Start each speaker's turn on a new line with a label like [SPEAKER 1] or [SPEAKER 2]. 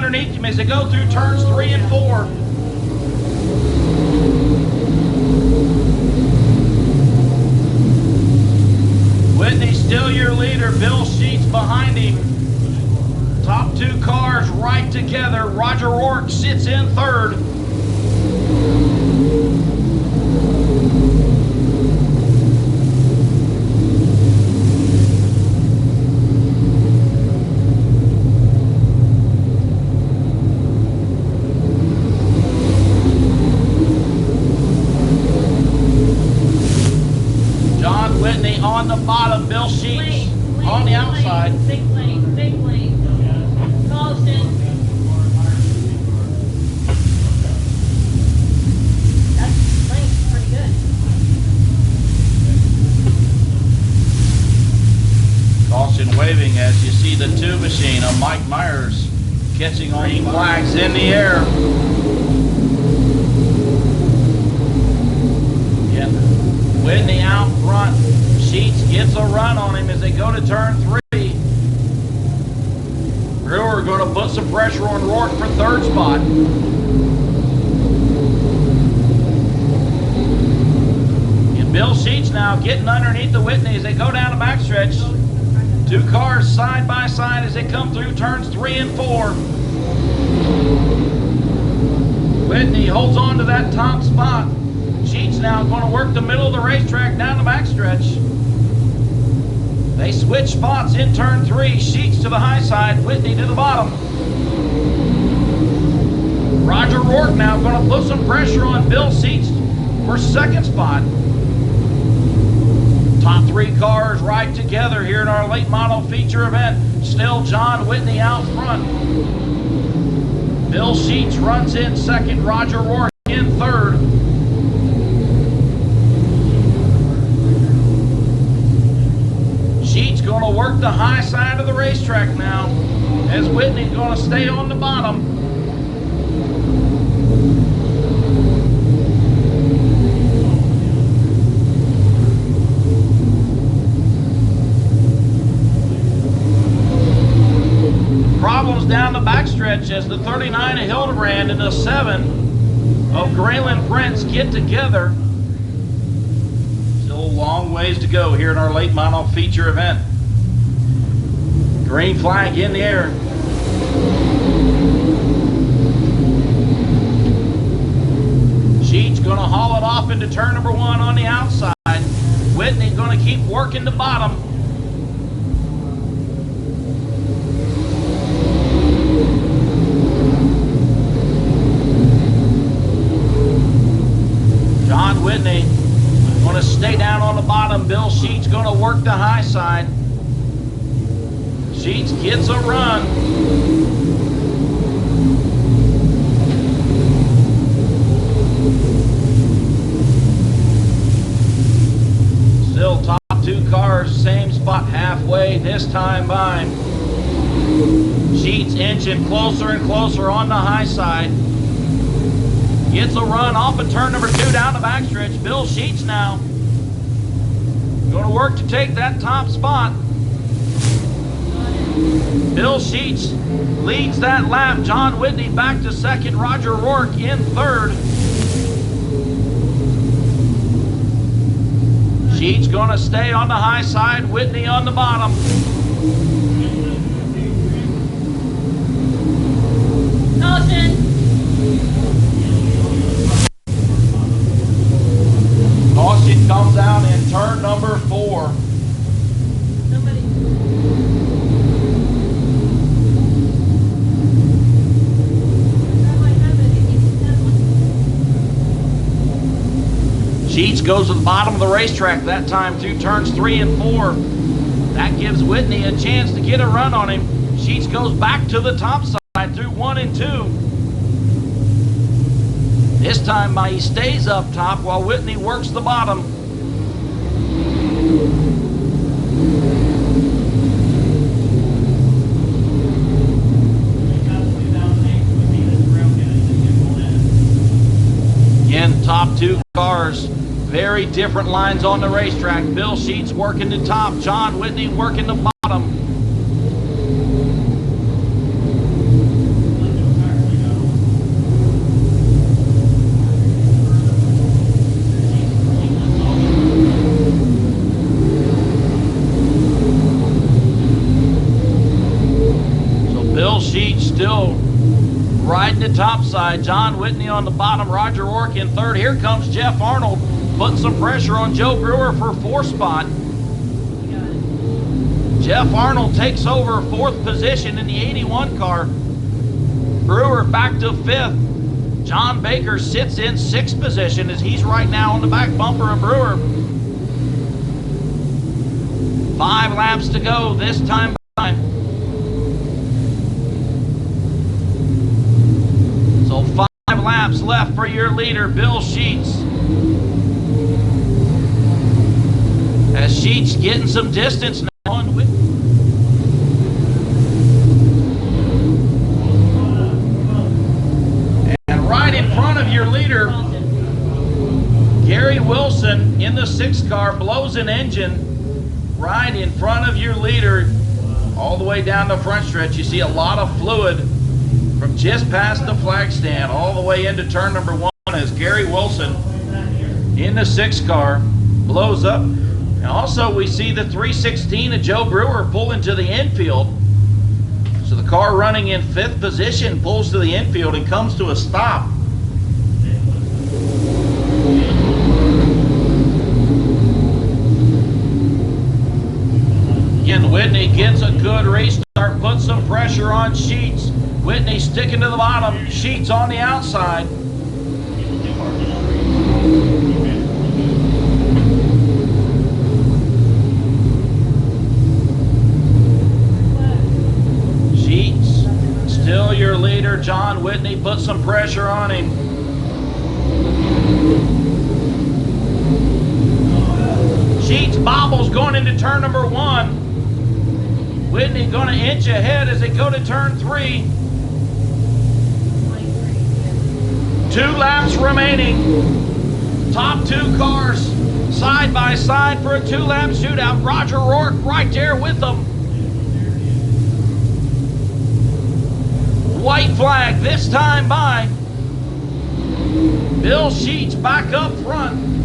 [SPEAKER 1] underneath him as they go through turns 3 and 4. Whitney still your leader. Bill Sheets behind him. Top 2 cars right together. Roger Rourke sits in 3rd. On the bottom, Bill Sheets on the outside.
[SPEAKER 2] Big lane. Carlson. That lane's pretty good.
[SPEAKER 1] Carlson waving as you see the 2 machine of Mike Myers catching on green flags in the air. Yeah, Whitney out front. Sheets gets a run on him as they go to turn 3. Brewer going to put some pressure on Rourke for 3rd spot. And Bill Sheets now getting underneath the Whitney as they go down the backstretch. 2 cars side by side as they come through turns 3 and 4. Whitney holds on to that top spot. Sheets now going to work the middle of the racetrack down the backstretch. They switch spots in turn 3. Sheets to the high side, Whitney to the bottom. Roger Rourke now going to put some pressure on Bill Sheets for 2nd spot. Top 3 cars right together here in our late model feature event. Still John Whitney out front. Bill Sheets runs in 2nd, Roger Rourke in 3rd. Sheets going to work the high side of the racetrack now as Whitney's going to stay on the bottom. Problems down the backstretch as the 39 of Hildebrand and the 7 of Graylin Prince get together. Still a long ways to go here in our late model feature event. Green flag in the air. Sheets going to haul it off into turn number 1 on the outside. Whitney going to keep working the bottom. John Whitney going to stay down on the bottom. Bill Sheets going to work the high side. Sheets gets a run. Still top 2 cars, same spot halfway this time by. Sheets inching closer and closer on the high side. Gets a run off of turn number 2 down the backstretch. Bill Sheets now going to work to take that top spot. Bill Sheets leads that lap. John Whitney back to 2nd. Roger Rourke in 3rd. Sheets going to stay on the high side. Whitney on the bottom.
[SPEAKER 2] Carlson.
[SPEAKER 1] Caution comes out in turn number 4. Sheets goes to the bottom of the racetrack that time through turns 3 and 4. That gives Whitney a chance to get a run on him. Sheets goes back to the top side through 1 and 2. This time he stays up top while Whitney works the bottom. Again, top 2 cars, very different lines on the racetrack. Bill Sheets working the top, John Whitney working the bottom. riding the top side. John Whitney on the bottom, Roger Rourke in third. Here comes Jeff Arnold, putting some pressure on Joe Brewer for fourth spot. Jeff Arnold takes over fourth position in the 81 car. Brewer back to fifth. John Baker sits in sixth position as he's right now on the back bumper of Brewer. 5 laps to go this time by. So 5 laps left for your leader, Bill Sheets. As Sheets getting some distance now on with. And right in front of your leader, Gary Wilson in the 6 car blows an engine. Right in front of your leader, all the way down the front stretch. You see a lot of fluid from just past the flag stand all the way into turn number 1 as Gary Wilson in the 6 car blows up. And also we see the 316 of Joe Brewer pull into the infield. So the car running in 5th position pulls to the infield and comes to a stop. Again, Whitney gets a good restart, puts some pressure on Sheets. Whitney sticking to the bottom, Sheets on the outside. Sheets, still your leader. John Whitney puts some pressure on him. Sheets bobbles going into turn number 1. Whitney going to inch ahead as they go to turn 3. 2 laps remaining. Top 2 cars side by side for a 2-lap shootout. Roger Rourke right there with them. White flag this time by. Bill Sheets back up front.